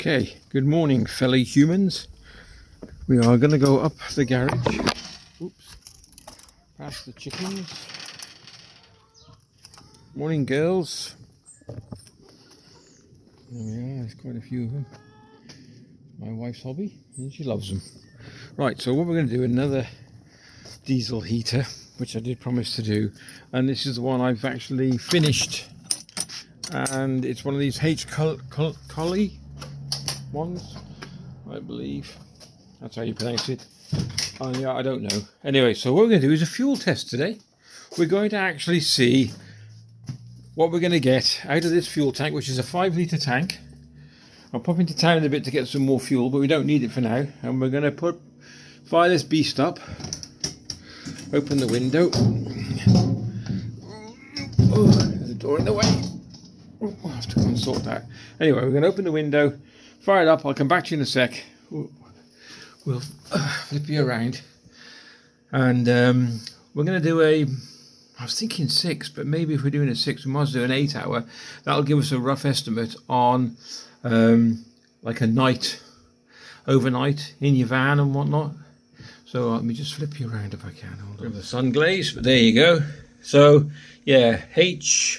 Okay, good morning, fellow humans. We are going to go up the garage. Oops, past the chickens. Morning, girls. There we are, there's quite a few of them. My wife's hobby, and she loves them. Right, so what we're going to do, another diesel heater, which I did promise to do, and this is the one I've actually finished. And it's one of these Hcalory ones, I believe. That's how you pronounce it. Yeah, I don't know. Anyway, so what we're going to do is a fuel test today. We're going to actually see what we're going to get out of this fuel tank, which is a 5-litre tank. I'll pop into town in a bit to get some more fuel, but we don't need it for now. And we're going to fire this beast up. Open the window. Oh, there's a door in the way. Oh, I'll have to go and sort that. Anyway, we're going to open the window, fire it up. I'll come back to you in a sec. We'll flip you around. And we're going to do I was thinking 6, but maybe if we're doing a 6, we might do an 8 hour. That'll give us a rough estimate on like a night, overnight in your van and whatnot. So let me just flip you around if I can. Hold on. The sun glaze, but there you go. So yeah, Hcalory.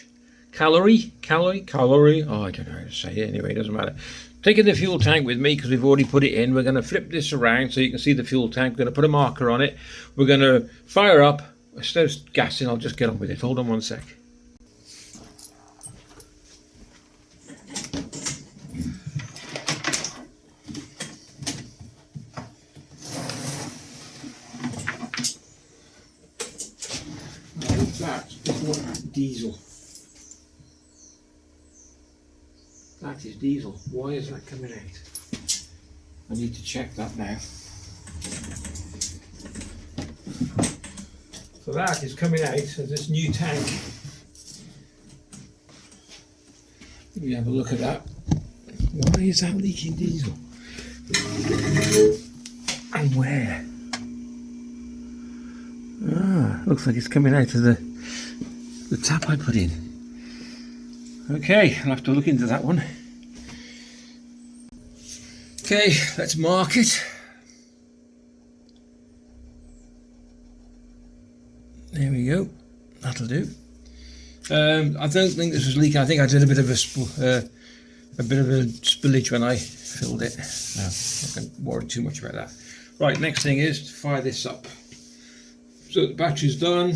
Oh, I don't know how to say it. Anyway, it doesn't matter. Taking the fuel tank with me because we've already put it in. We're going to flip this around so you can see the fuel tank. We're going to put a marker on it. We're going to fire up. Instead of gassing, I'll just get on with it. Hold on one sec. That is not diesel. That is diesel. Why is that coming out? I need to check that now. So that is coming out of this new tank. Let me have a look at that. Why is that leaking diesel? And where? Ah, looks like it's coming out of the tap I put in. Okay, I'll have to look into that one. Okay, let's mark it. There we go. That'll do. I don't think this was leaking. I think I did a bit of a spillage when I filled it. No, I'm not going to worry too much about that. Right, next thing is to fire this up. So the battery's done.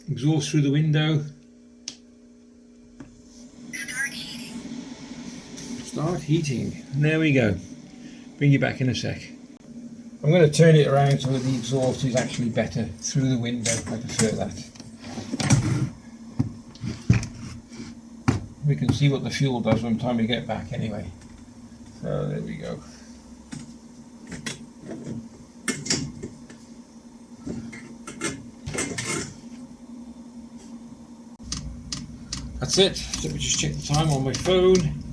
Exhaust through the window. Start heating. And there we go. Bring you back in a sec. I'm going to turn it around so that the exhaust is actually better through the window. I prefer that. We can see what the fuel does by the time we get back anyway. So there we go. That's it. So let me just check the time on my phone.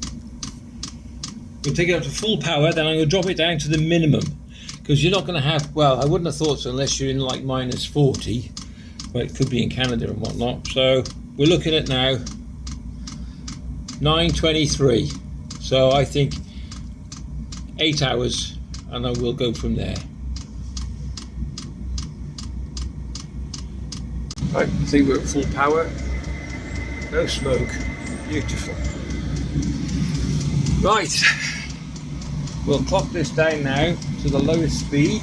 We'll take it up to full power, then I'm going to drop it down to the minimum. Because you're not going to have, well, I wouldn't have thought so unless you're in like minus 40. But it could be in Canada and whatnot. So we're looking at now 9:23. So I think 8 hours and I will go from there. Right, I think we're at full power. No smoke. Beautiful. Right. We'll clock this down now to the lowest speed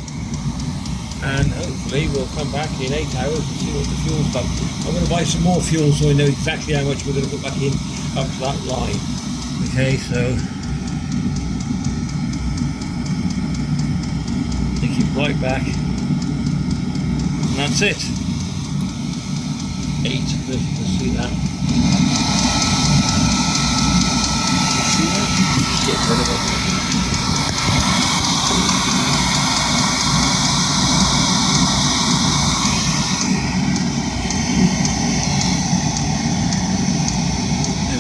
and hopefully we'll come back in 8 hours and see what the fuel's done. I'm going to buy some more fuel so we know exactly how much we're going to put back in up to that line. Okay, so take it right back and that's it. 8, if you can see that. See that? Just get rid of it.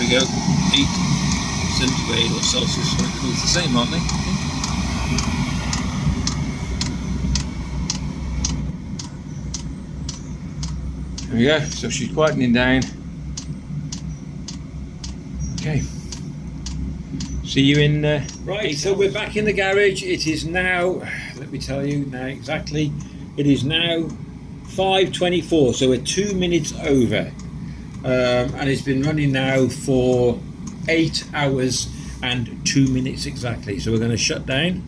Go 8 centigrade or Celsius, so they're both the same, aren't they? There we go, so she's quietening down. Okay, See you in right, so we're back in the garage. It is now, let me tell you now exactly, it is now 5:24, so we're 2 minutes over, and it's been running now for 8 hours and 2 minutes exactly. So we're going to shut down,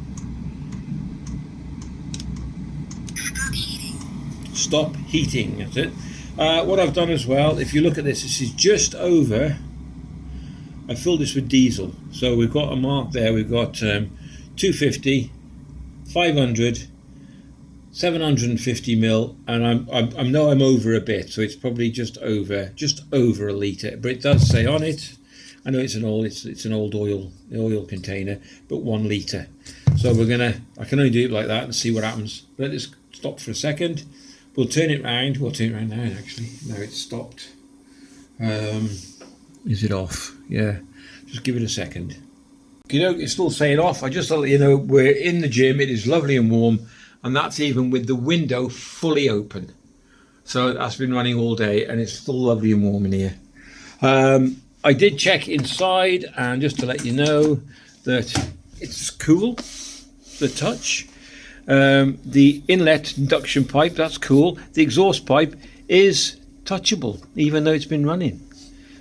stop heating, that's it. What I've done as well, if you look at this, this is just over, I filled this with diesel, so we've got a mark there. We've got 250, 500, 750 mil, and I know I'm over a bit, so it's probably just over a litre. But it does say on it, I know it's an old oil container, but 1 litre. So I can only do it like that and see what happens. Let this stop for a second. We'll turn it round. We'll turn it round now. Actually, now it's stopped. Is it off? Yeah, just give it a second. You know, it's still saying off. I just thought, you know, we're in the gym. It is lovely and warm, and that's even with the window fully open. So that's been running all day, and it's still lovely and warm in here. I did check inside, and just to let you know that it's cool, the touch. The inlet induction pipe, that's cool. The exhaust pipe is touchable, even though it's been running.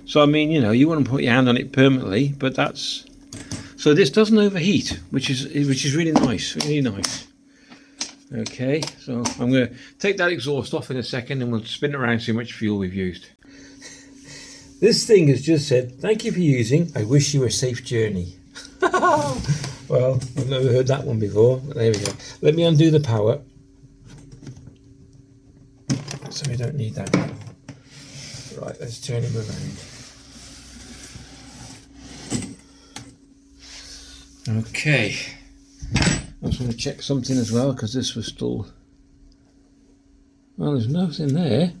So I mean, you know, you wouldn't put your hand on it permanently, but that's, so this doesn't overheat, which is really nice, really nice. Okay, so I'm going to take that exhaust off in a second, and we'll spin it around, see how much fuel we've used. This thing has just said, "Thank you for using. I wish you a safe journey." Well, I've never heard that one before, but there we go. Let me undo the power, so we don't need that. Right, let's turn him around. Okay, I just want to check something as well, because this was still, well, there's nothing there.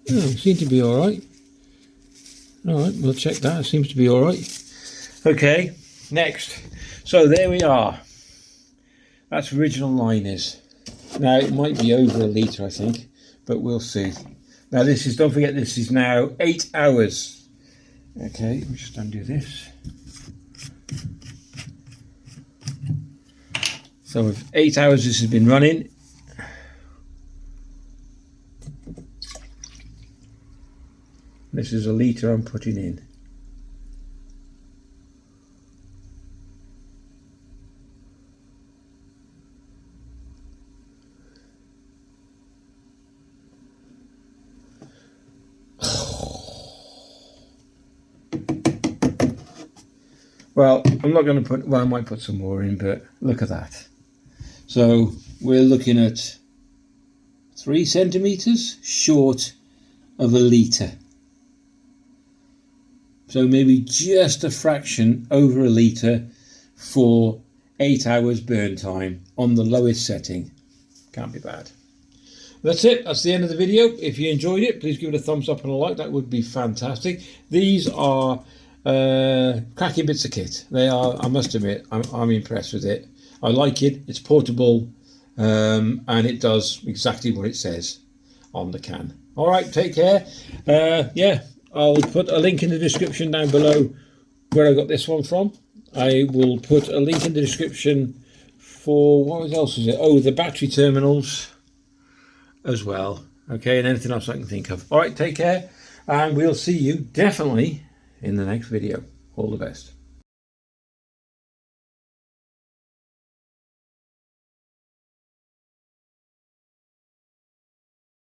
Oh, it seems to be alright. Alright, we'll check that, it seems to be alright. Okay, next. So there we are. That's original line is. Now it might be over a litre, I think, but we'll see. Now this is, don't forget, this is now 8 hours. Okay, let me just undo this. So with 8 hours this has been running. This is a litre I'm putting in. Well, I'm not going to put, well, I might put some more in, but look at that. So we're looking at 3 centimetres short of a litre. So maybe just a fraction over a litre for 8 hours burn time on the lowest setting. Can't be bad. That's it. That's the end of the video. If you enjoyed it, please give it a thumbs up and a like. That would be fantastic. These are cracking bits of kit. They are, I must admit, I'm impressed with it. I like it. It's portable, and it does exactly what it says on the can. All right, take care. Yeah, I'll put a link in the description down below where I got this one from. I will put a link in the description for, what else is it? Oh, the battery terminals as well. Okay, and anything else I can think of. All right, take care, and we'll see you definitely in the next video. All the best.